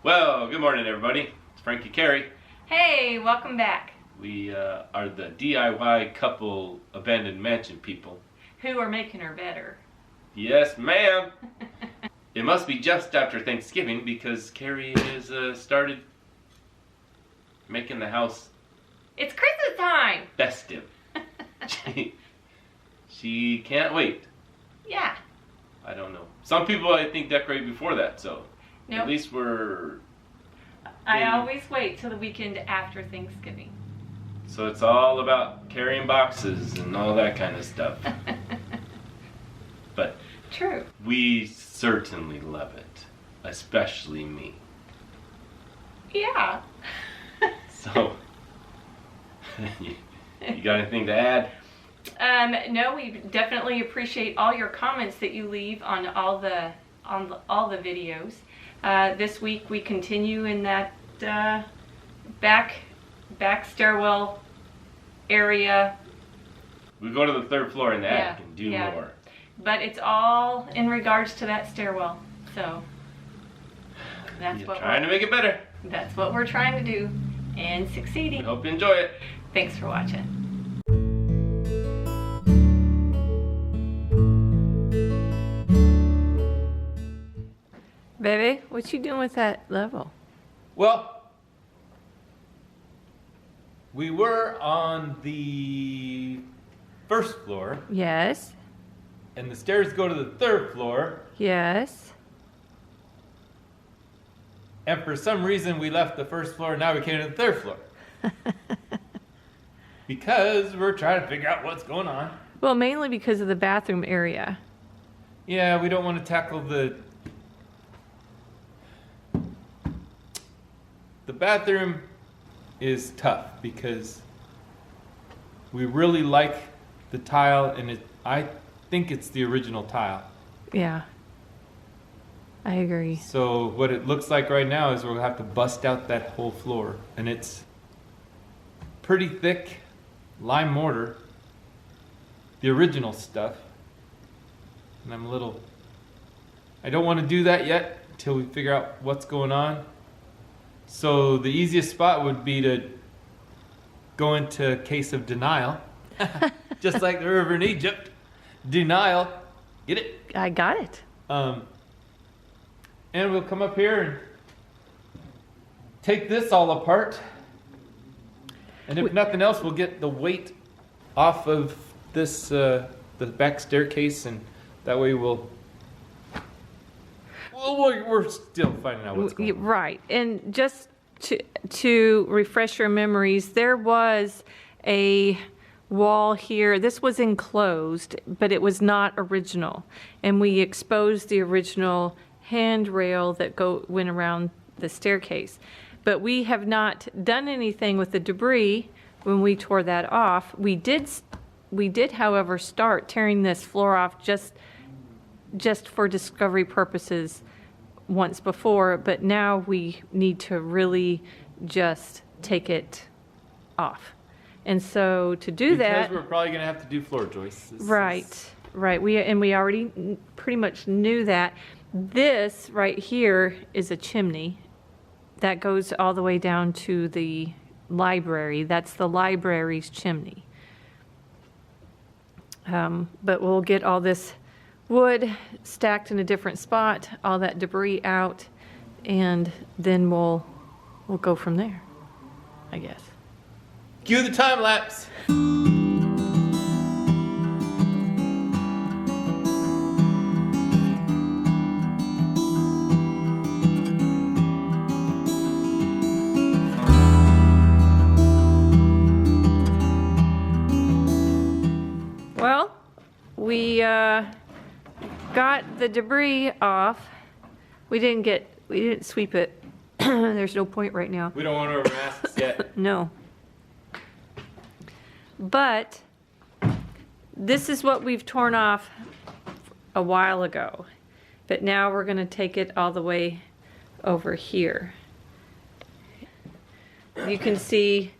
Well, good morning everybody. It's Frankie Carey. Hey, welcome back. We are the DIY couple abandoned mansion people. Who are making her better. Yes, ma'am. It must be just after Thanksgiving because Carrie has started making the house... It's Christmas time! festive. She can't wait. Yeah. I don't know. Some people I think decorate before that, so Nope. at least we're... I always wait till the weekend after Thanksgiving. So it's all about carrying boxes and all that kind of stuff. But True. we certainly love it, especially me. Yeah. So, you got anything to add? No, we definitely appreciate all your comments that you leave on all the videos. This week we continue in that back stairwell area. We go to the third floor in the attic and do yeah. more. But it's all in regards to that stairwell. So that's You're what trying to make it better. That's what we're trying to do, and We succeeding. hope you enjoy it. Thanks for watching. Baby, what you doing with that level? Well, we were on the first floor, Yes, and the stairs go to the third floor, yes. and for some reason we left the first floor and now we came to the third floor. Because we're trying to figure out what's going on. Well, mainly because of the bathroom area. Yeah, we don't want to tackle the bathroom is tough because we really like the tile, and I think it's the original tile. Yeah, I agree. So what it looks like right now is we'll have to bust out that whole floor, and it's pretty thick lime mortar, the original stuff. And I don't want to do that yet until we figure out what's going on. So the easiest spot would be to go into a case of denial. Just like the river in Egypt. Denial. Get it? I got it. And we'll come up here and take this all apart. And if nothing else, we'll get the weight off of this, the back staircase, and that way we're still finding out what's going on. Right, and just to refresh your memories, there was a wall here. This was enclosed, but it was not original, and we exposed the original handrail that went around the staircase. But we have not done anything with the debris when we tore that off. We did, however, start tearing this floor off just for discovery purposes once before, but now we need to really just take it off. And so to do that... Because we're probably going to have to do floor joists. Right. We already pretty much knew that. This right here is a chimney that goes all the way down to the library. That's the library's chimney. But we'll get all this wood stacked in a different spot, all that debris out, and then we'll go from there, I guess. Cue the time lapse. Well, we got the debris off. We didn't sweep it. There's no point right now. We don't want to wear masks yet. No. But this is what we've torn off a while ago. But now we're going to take it all the way over here. You can see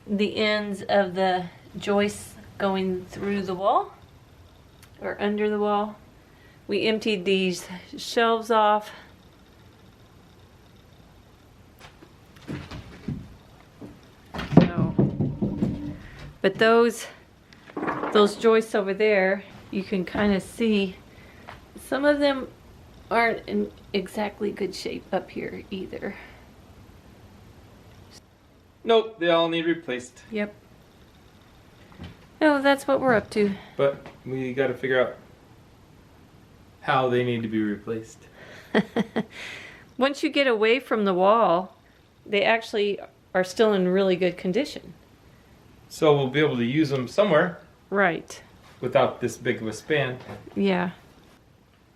the ends of the joists going through the wall or under the wall. We emptied these shelves off But those joists over there, you can kind of see some of them aren't in exactly good shape up here either. Nope, they all need replaced. Yep. No, that's what we're up to. But we got to figure out how they need to be replaced. Once you get away from the wall, they actually are still in really good condition. So we'll be able to use them somewhere. Right. Without this big of a span. Yeah.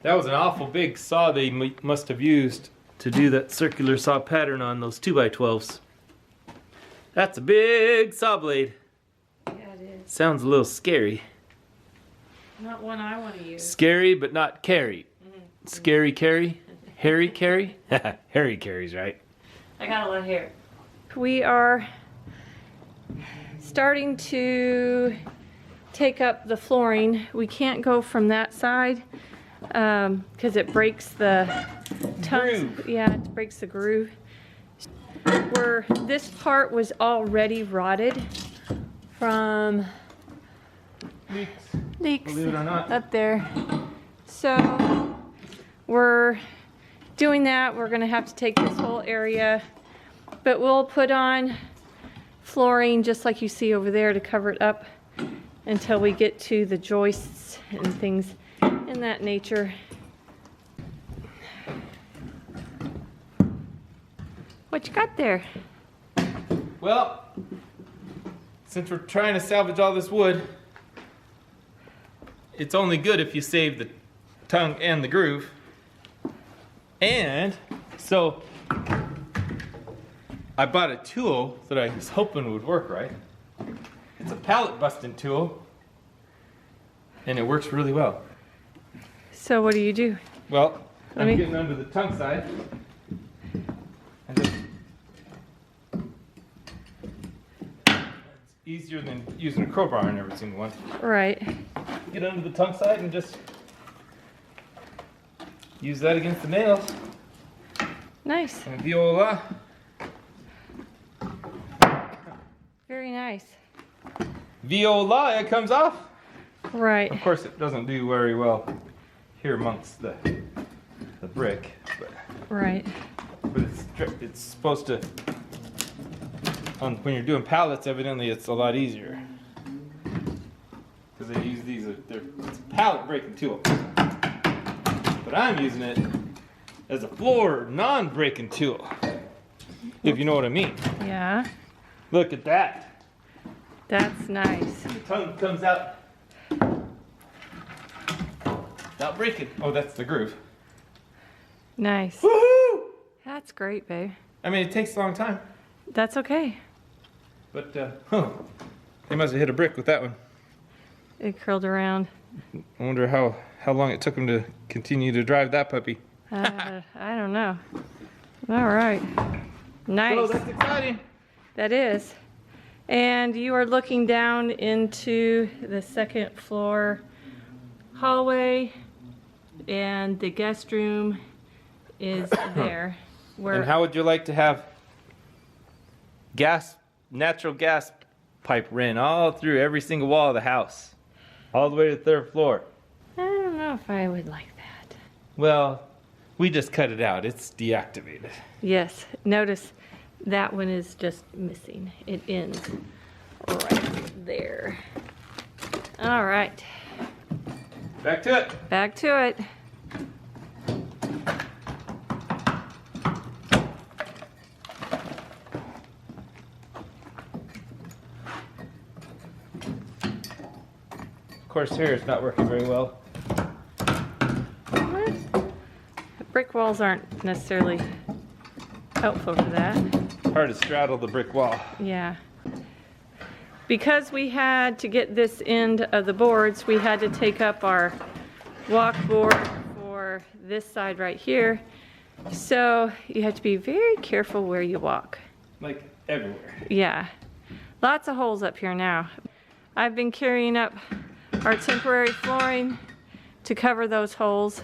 That was an awful big saw they must have used to do that circular saw pattern on those 2x12s. That's a big saw blade. Yeah, it is. Sounds a little scary. Not one I want to use. Scary, but not carry. Scary carry? Harry carry? Harry carries, right? I got a lot of hair. We are starting to take up the flooring. We can't go from that side because it breaks the Groove. Yeah, it breaks the groove. This part was already rotted from leaks Believe it or not. up there. So we're doing that. We're gonna have to take this whole area, but we'll put on flooring just like you see over there to cover it up until we get to the joists and things in that nature. What you got there? Well, since we're trying to salvage all this wood, it's only good if you save the tongue and the groove. And so I bought a tool that I was hoping would work right. It's a pallet busting tool, and it works really well. So what do you do? Well, I'm getting under the tongue side. And just, it's easier than using a crowbar on every single one. Right. Get under the tongue side and just use that against the nails. Nice. And voila. Very nice. Voila, it comes off. Right. Of course, it doesn't do very well here amongst the brick, but Right. it's supposed to. When you're doing pallets, evidently it's a lot easier because they use these. It's a pallet breaking tool, but I'm using it as a floor non-breaking tool. If you know what I mean. Yeah. Look at that. That's nice. The tongue comes out. Not breaking. Oh, that's the groove. Nice. Woohoo! That's great, babe. I mean, it takes a long time, That's okay. but they must have hit a brick with that one. It curled around. I wonder how long it took them to continue to drive that puppy. I don't know. All right. Nice. Oh, that's exciting. That is. And you are looking down into the second floor hallway, and the guest room is there. And how would you like to have natural gas pipe ran all through every single wall of the house, all the way to the third floor? I don't know if I would like that. Well, we just cut it out. It's deactivated. Yes. Notice that one is just missing. It ends right there. All right. Back to it. Back to it. Of course, here it's not working very well. What? Brick walls aren't necessarily helpful for that. Hard to straddle the brick wall. Yeah. Because we had to get this end of the boards, we had to take up our walk board for this side right here. So you have to be very careful where you walk. Like everywhere. Yeah. Lots of holes up here now. I've been carrying up our temporary flooring to cover those holes.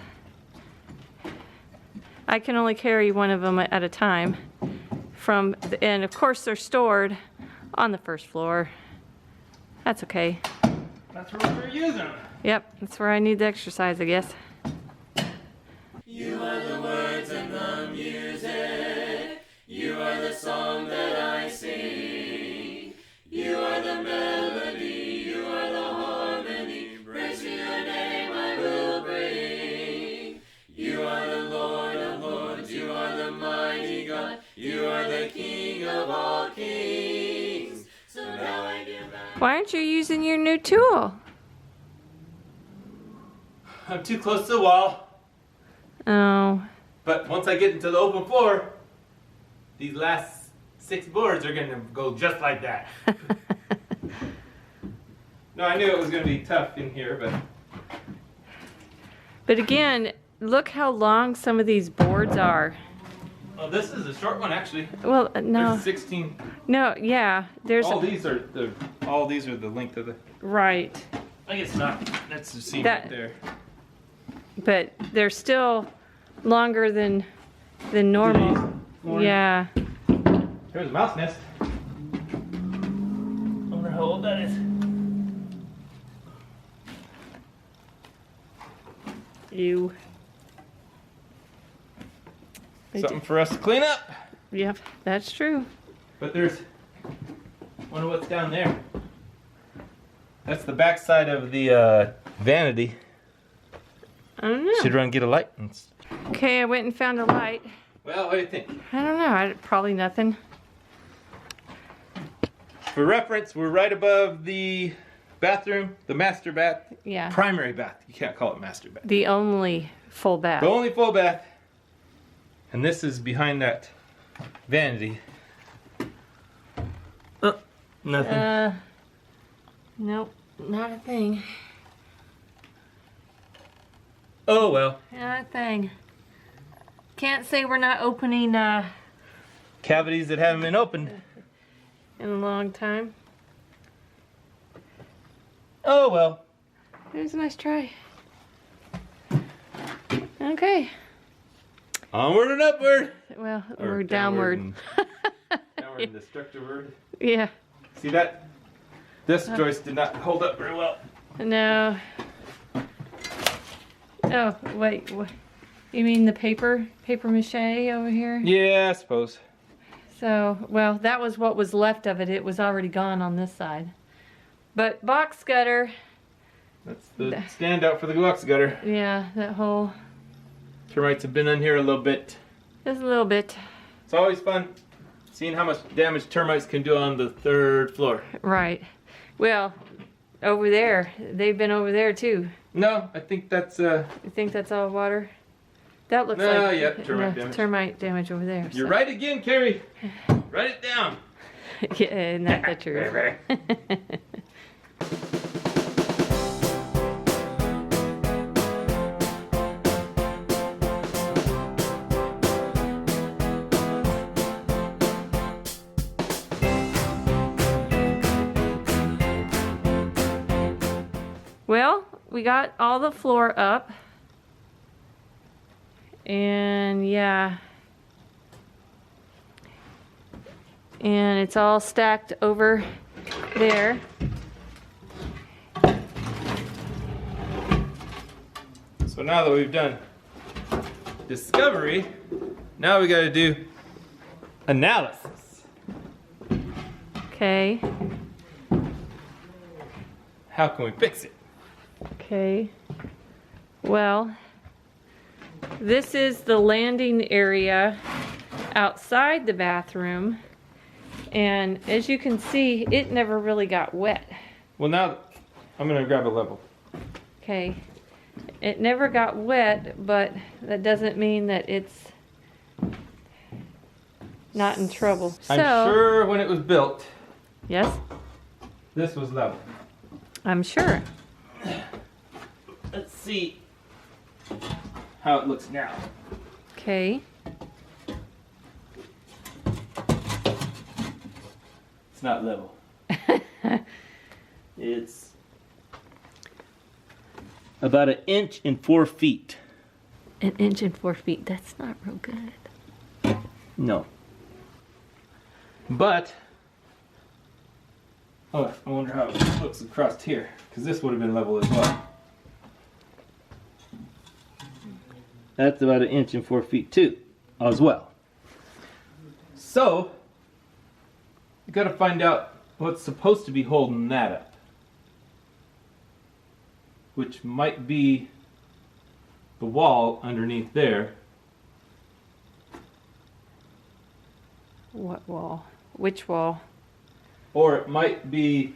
I can only carry one of them at a time and of course they're stored on the first floor. That's okay. That's where we're using them. Yep, that's where I need the exercise, I guess. You are the words and the music. You are the song that I sing. You are the melody. You are the harmony. Praise to your name I will bring. You are the Lord of lords. You are the mighty God. You are the King of all kings. So now I give back. Why aren't you using your new tool? I'm too close to the wall. Oh, But once I get into the open floor, these last 6 boards are gonna go just like that. No, I knew it was gonna be tough in here, but but again, look how long some of these boards are. well, this is a short one actually. Well, no, There's 16. no, yeah, there's All these are the length of the. right, I guess not. That's the seam That- right there. but they're still longer than normal. More. Yeah. There's a mouse nest. I wonder how old that is. You. Something for us to clean up. Yep, that's true. But there's. Wonder what's down there. That's the back side of the vanity. I don't know. Should run and get a light. Okay, I went and found a light. Well, what do you think? I don't know. Probably nothing. For reference, we're right above the bathroom, the master bath, Yeah. primary bath. You can't call it master bath. The only full bath. The only full bath. And this is behind that vanity. Nothing. Nope, not a thing. Oh well. Not a thing. Can't say we're not opening Cavities that haven't been opened. in a long time. Oh well. There's a nice try. Okay. Onward and upward. Well, Or we're downward. and- downward and destructive. Yeah. See that? This joist did not hold up very well. No. Oh, wait. What? You mean the paper mache over here? Yeah, I suppose. So, well, that was what was left of it. It was already gone on this side. But box gutter, That's the standout for the box gutter. yeah, that whole, Termites have been in here a little bit. just a little bit. It's always fun seeing how much damage termites can do on the 3rd floor. Right. Well, over there, they've been over there too. No, I think that's You think that's all water? That looks No, like yep, termite damage. termite damage over there. You're so. right again, Carrie. Write it down. Yeah, not the truth. Well, we got all the floor up. And yeah. And it's all stacked over there. So now that we've done discovery, now we got to do analysis. Okay. How can we fix it? Okay. Well, this is the landing area outside the bathroom. And as you can see, it never really got wet. Well, now I'm going to grab a level. Okay. It never got wet, but that doesn't mean that it's not in trouble. I'm sure when it was built, Yes, this was level. I'm sure. Let's see how it looks now. Okay. It's not level. It's about 1 inch and 4 feet. 1 inch and 4 feet. That's not real good. No. But Oh, I wonder how it looks across here, because this would have been level as well. That's about 1 inch and 4 feet too, as well. So, you got to find out what's supposed to be holding that up, which might be the wall underneath there. What wall? Which wall? Or it might be,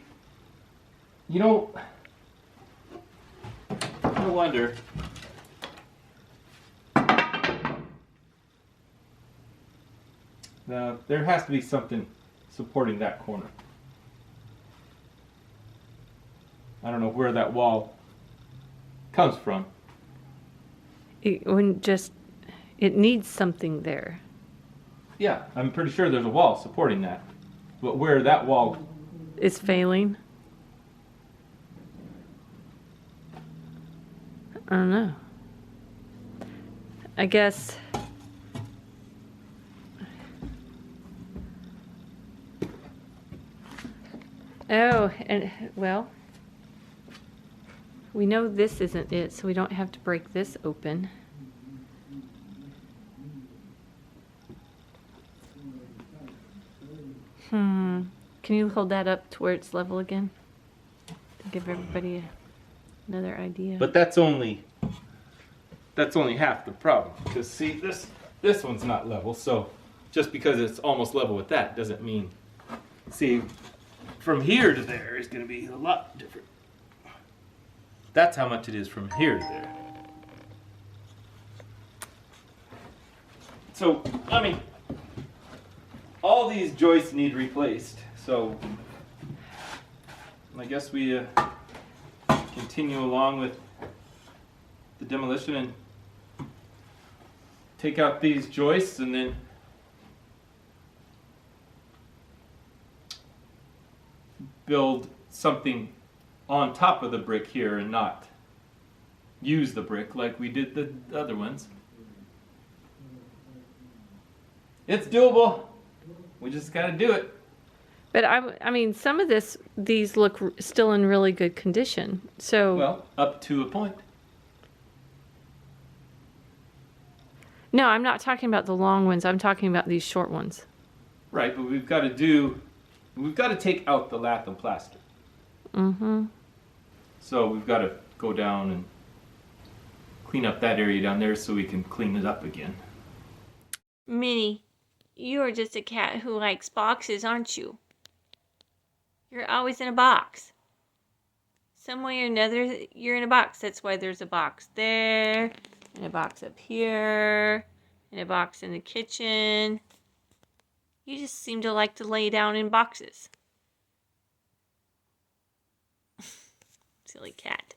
you know, I wonder. Now, there has to be something supporting that corner. I don't know where that wall comes from. It wouldn't just, it needs something there. Yeah, I'm pretty sure there's a wall supporting that. But where that wall... It's failing. I don't know. I guess... Oh, and well, we know this isn't it, so we don't have to break this open. Can you hold that up to where it's level again? To give everybody another idea. But that's only half the problem. Because see, this one's not level, so just because it's almost level with that doesn't mean... See, from here to there is going to be a lot different. That's how much it is from here to there. So, I mean, all these joists need replaced. So, I guess we continue along with the demolition and take out these joists and then build something on top of the brick here and not use the brick like we did the other ones. It's doable. We just got to do it. But I mean, some of these look still in really good condition. So Well, up to a point. no, I'm not talking about the long ones. I'm talking about these short ones. Right, but we've got to take out the lath and plaster. Mm-hmm. So we've got to go down and clean up that area down there so we can clean it up again. Minnie, you are just a cat who likes boxes, aren't you? You're always in a box. Some way or another, you're in a box. That's why there's a box there, and a box up here, and a box in the kitchen. You just seem to like to lay down in boxes. Silly cat.